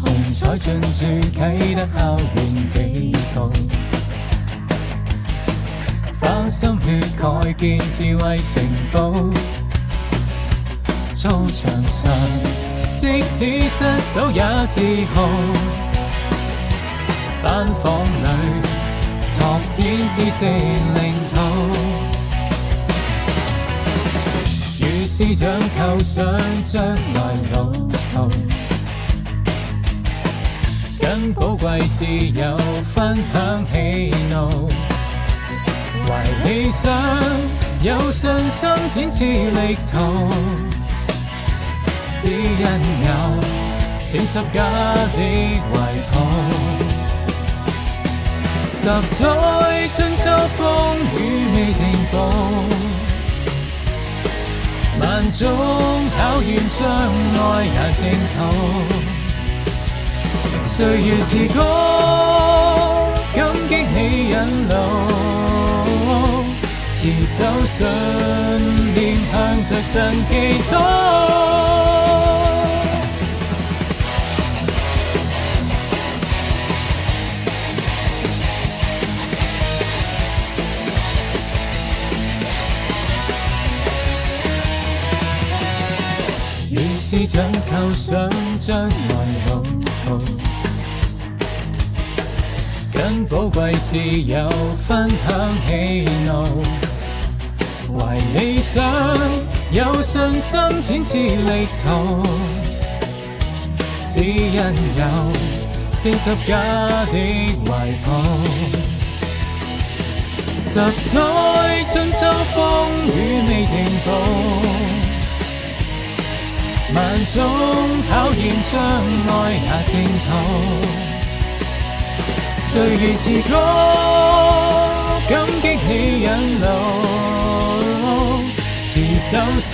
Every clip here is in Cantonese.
紅彩進駐啟德校園地圖，花心血蓋建智慧城堡。操場上，即使失手也自豪。班房裏，拓展知識領土。與師長構想將來路途，跟寶貴自由分享喜怒。懷理想，有信心展翅力圖。只因有聖十架的懷抱，十載春秋風雨未停步，萬種考驗障礙也征討。歲月自高，感激你引路，持守信念向着神祈禱。與師長構想將來路途，跟寶貴自由分享喜怒。懷理想，有信心展翅力圖。只因有聖十架的懷抱，十載春秋風雨未停步。萬種考驗障礙也征討，歲月自高，感激你引路，持守信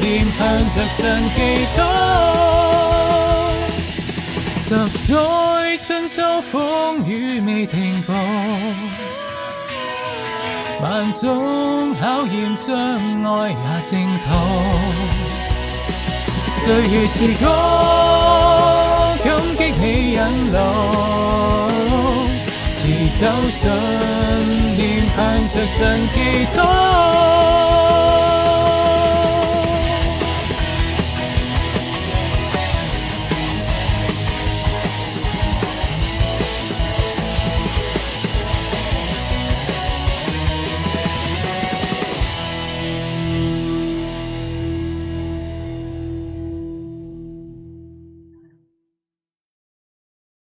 念向着神祈禱。十載春秋風雨未停步，萬種考驗障礙也征討。歲月自高，感激你引路，持守信念向着神祈禱。